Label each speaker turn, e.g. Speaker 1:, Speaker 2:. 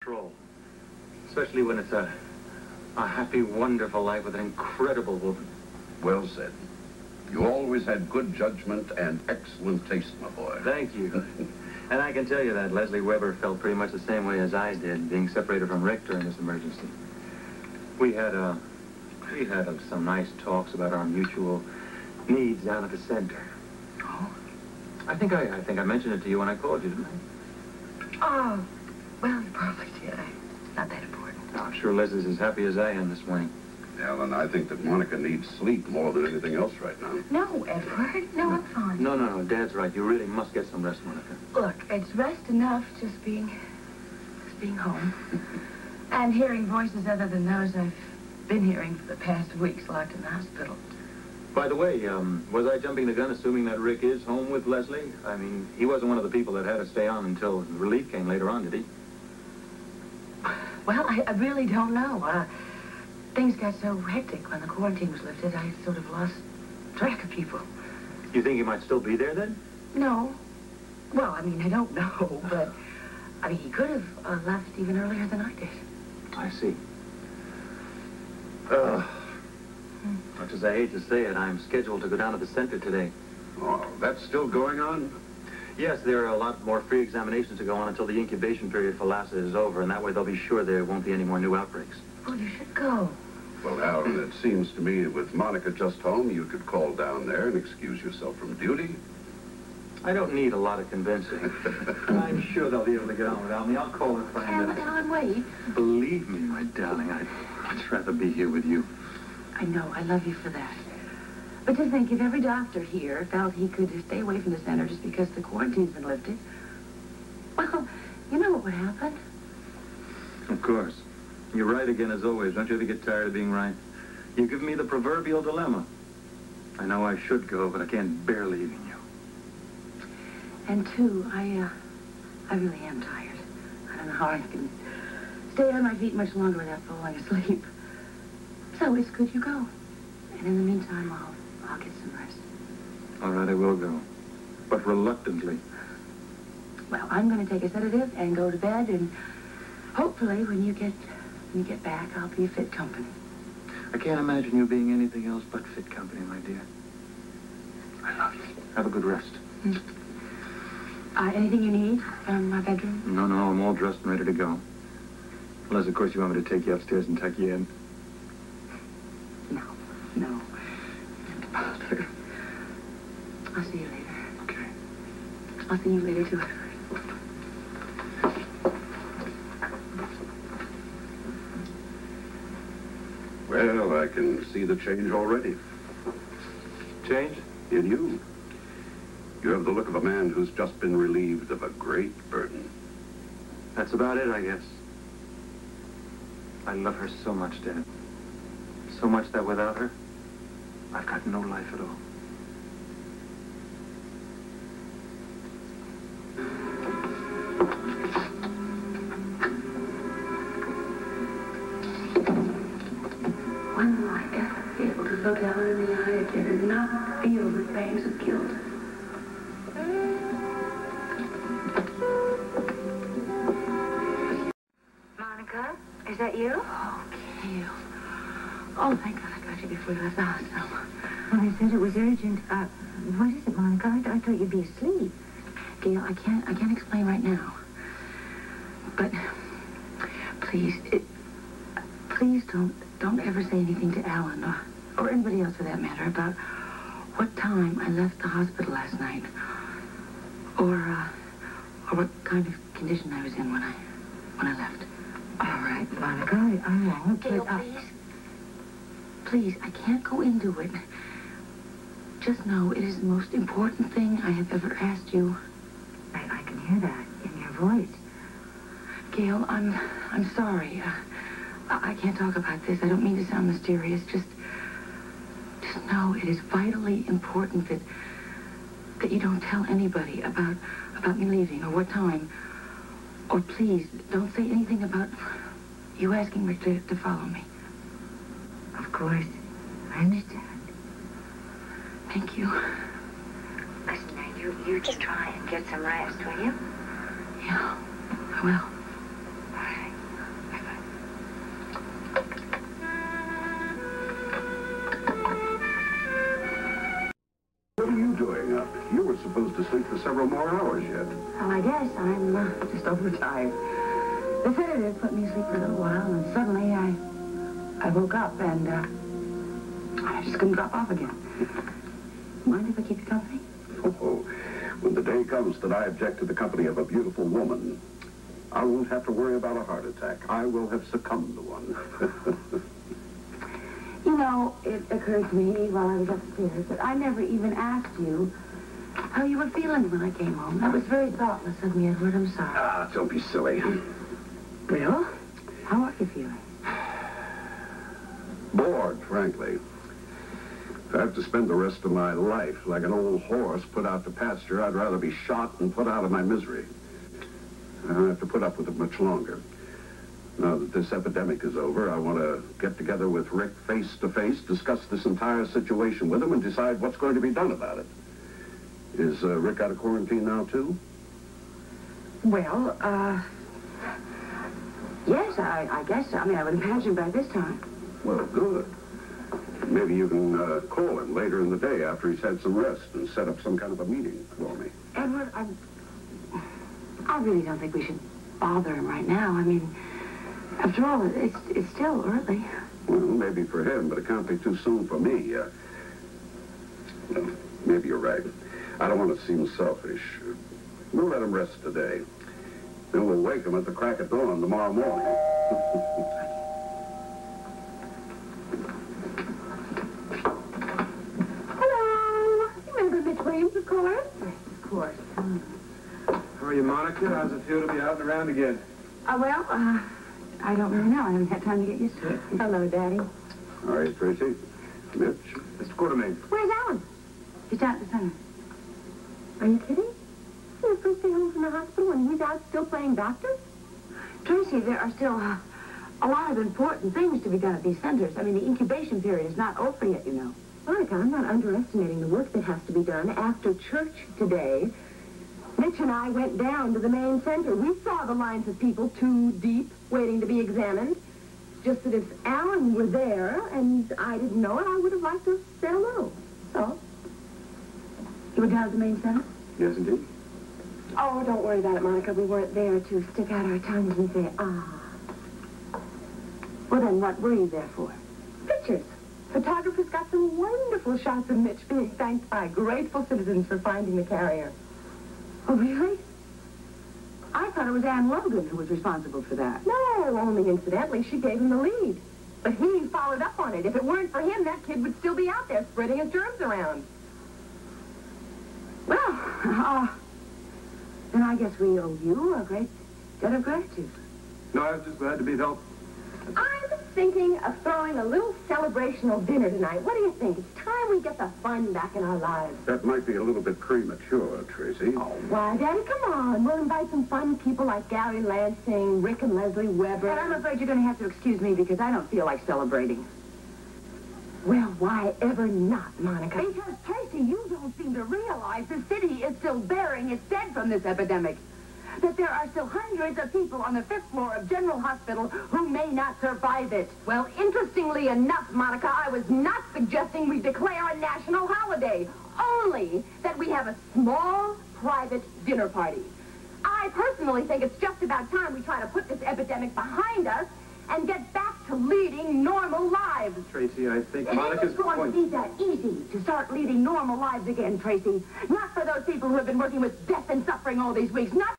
Speaker 1: control. Especially when it's a happy, wonderful life with an incredible woman.
Speaker 2: Well said. You always had good judgment and excellent taste, my boy.
Speaker 1: Thank you. And I can tell you that Leslie Weber felt pretty much the same way as I did, being separated from Rick during this emergency. We had some nice talks about our mutual needs down at the center.
Speaker 3: Oh?
Speaker 1: I think I mentioned it to you when I called you, didn't I?
Speaker 3: Oh, well, you probably did. It's not that important.
Speaker 1: I'm sure Leslie's as happy as I am this morning.
Speaker 2: Ellen, I think that Monica needs sleep more than anything else right now.
Speaker 3: No, Edward. No, I'm fine.
Speaker 1: No. Dad's right. You really must get some rest, Monica.
Speaker 3: Look, it's rest enough just being home. And hearing voices other than those I've been hearing for the past weeks locked in the hospital.
Speaker 1: By the way, was I jumping the gun assuming that Rick is home with Leslie? I mean, he wasn't one of the people that had to stay on until relief came later on, did he?
Speaker 3: Well, I really don't know. Things got so hectic when the quarantine was lifted, I sort of lost track of people.
Speaker 1: You think he might still be there, then?
Speaker 3: No. Well, I mean, I don't know, but... I mean, he could have left even earlier than I did.
Speaker 1: I see. Much as I hate to say it, I'm scheduled to go down to the center today.
Speaker 2: Oh, that's still going on?
Speaker 1: Yes, there are a lot more free examinations to go on until the incubation period for Lassa is over, and that way they'll be sure there won't be any more new outbreaks.
Speaker 3: Well, you should go.
Speaker 2: Well, Alan, it seems to me with Monica just home, you could call down there and excuse yourself from duty.
Speaker 1: I don't need a lot of convincing. I'm sure they'll be able to get on without me. I'll call her for
Speaker 3: Alan, wait.
Speaker 1: Believe me, my darling, I'd much rather be here with you.
Speaker 3: I know. I love you for that. But to think if every doctor here felt he could stay away from the center just because the quarantine's been lifted, well, you know what would happen.
Speaker 1: Of course. You're right again, as always. Don't you ever get tired of being right? You give me the proverbial dilemma. I know I should go, but I can't bear leaving you.
Speaker 3: And two, I really am tired. I don't know how I can stay on my feet much longer without falling asleep. So it's good you go. And in the meantime, I'll get some rest.
Speaker 1: All right, I will go. But reluctantly.
Speaker 3: Well, I'm going to take a sedative and go to bed, and hopefully when you get back, I'll be fit company.
Speaker 1: I can't imagine you being anything else but fit company, my dear. I love you. Have a good rest.
Speaker 3: Anything you need from my bedroom?
Speaker 1: No, I'm all dressed and ready to go. Unless, of course, you want me to take you upstairs and tuck you in.
Speaker 3: No. Don't bother. I'll see you later.
Speaker 1: Okay.
Speaker 3: I'll see you later, too.
Speaker 2: Well, I can see the change already.
Speaker 1: Change?
Speaker 2: In you. You have the look of a man who's just been relieved of a great burden.
Speaker 1: That's about it, I guess. I love her so much, Dad. So much that without her, I've got no life at all.
Speaker 3: When will I ever be able to look out in the eye again and not feel the pangs of guilt? Monica, is that you? Oh, Gail. Oh, thank God I got you before you left the hospital.
Speaker 4: Well, they said it was urgent. What is it, Monica? I thought you'd be asleep.
Speaker 3: Gail, I can't explain right now. But please don't ever say anything to Alan or anybody else for that matter about what time I left the hospital last night, or what kind of condition I was in when I left.
Speaker 4: All right, Monica, I won't.
Speaker 3: Gail, please, I can't go into it. Just know it is the most important thing I have ever asked you.
Speaker 4: I can hear that in your voice.
Speaker 3: Gail, I'm sorry. I can't talk about this. I don't mean to sound mysterious. Just know it is vitally important that you don't tell anybody about me leaving or what time. Or please, don't say anything about you asking Rick to follow me.
Speaker 4: Of course. I understand.
Speaker 3: Thank you.
Speaker 4: Listen, now, you just try and get some rest, will you?
Speaker 3: Yeah, I will.
Speaker 4: All right.
Speaker 2: more hours yet.
Speaker 3: Well, I guess I'm just overtired. The sedative put me asleep for a little while, and suddenly I woke up, and I just couldn't drop off again. Mind if I keep you company?
Speaker 2: Oh, when the day comes that I object to the company of a beautiful woman, I won't have to worry about a heart attack. I will have succumbed to one.
Speaker 3: You know, it occurred to me while I was upstairs that I never even asked you how you were feeling when I came home. That was very thoughtless of me, Edward. I'm sorry.
Speaker 2: Ah, don't be silly.
Speaker 3: Bill, how are you feeling?
Speaker 2: Bored, frankly. If I have to spend the rest of my life like an old horse put out to pasture, I'd rather be shot and put out of my misery. I don't have to put up with it much longer. Now that this epidemic is over, I want to get together with Rick face to face, discuss this entire situation with him, and decide what's going to be done about it. Is Rick out of quarantine now, too?
Speaker 3: Well, yes, I guess. I mean, I would imagine by this time.
Speaker 2: Well, good. Maybe you can call him later in the day after he's had some rest and set up some kind of a meeting for me.
Speaker 3: Edward, I really don't think we should bother him right now. I mean, after all, it's still early.
Speaker 2: Well, maybe for him, but it can't be too soon for me. Well, maybe you're right. I don't want to seem selfish. We'll let him rest today. Then we'll wake him at the crack of dawn tomorrow morning.
Speaker 3: Hello. You remember Miss Williams, of course? Yes, of course.
Speaker 1: How are you, Monica? How's it feel to be out and around again?
Speaker 3: Well, I don't really know. I haven't had time to get used to it. Hello, Daddy.
Speaker 2: All right, Tracy. Mitch.
Speaker 1: Mr. Quartermain.
Speaker 3: Where's Alan? He's down at the center.
Speaker 4: Are you kidding? Your first day home from the hospital and he's out still playing doctor?
Speaker 3: Tracy, there are still a lot of important things to be done at these centers. I mean, the incubation period is not over yet, you know.
Speaker 4: Monica, I'm not underestimating the work that has to be done. After church today, Mitch and I went down to the main center. We saw the lines of people 2 deep waiting to be examined. Just that if Alan were there and I didn't know it, I would have liked to say hello. So,
Speaker 3: You were down at the main center?
Speaker 2: Yes, indeed.
Speaker 4: oh, don't worry about it, Monica. We weren't there to stick out our tongues and say, ah.
Speaker 3: Well, then, what were you there for?
Speaker 4: Pictures. Photographers got some wonderful shots of Mitch being thanked by grateful citizens for finding the carrier.
Speaker 3: Oh, really? I thought it was Ann Logan who was responsible for that.
Speaker 4: No, only incidentally, she gave him the lead. But he followed up on it. If it weren't for him, that kid would still be out there spreading his germs around.
Speaker 3: Well, then I guess we owe you a great debt of gratitude.
Speaker 1: No, I was just glad to be of help.
Speaker 4: I'm thinking of throwing a little celebrational dinner tonight. What do you think? It's time we get the fun back in our lives.
Speaker 2: That might be a little bit premature, Tracy.
Speaker 4: Oh, why, Daddy, come on. We'll invite some fun people like Gary Lansing, Rick and Leslie Weber.
Speaker 3: But I'm afraid you're going to have to excuse me because I don't feel like celebrating.
Speaker 4: Well, why ever not, Monica?
Speaker 3: Because, Tracy, you don't seem to realize the city is still bearing its dead from this epidemic. That there are still hundreds of people on the 5th floor of General Hospital who may not survive it.
Speaker 4: Well, interestingly enough, Monica, I was not suggesting we declare a national holiday. Only that we have a small, private dinner party. I personally think it's just about time we try to put this epidemic behind us and get back to leading normal lives.
Speaker 1: Tracy, I think
Speaker 3: It
Speaker 1: Monica's
Speaker 3: isn't going
Speaker 1: point...
Speaker 3: to be that easy to start leading normal lives again, Tracy. Not for those people who have been working with death and suffering all these weeks. Not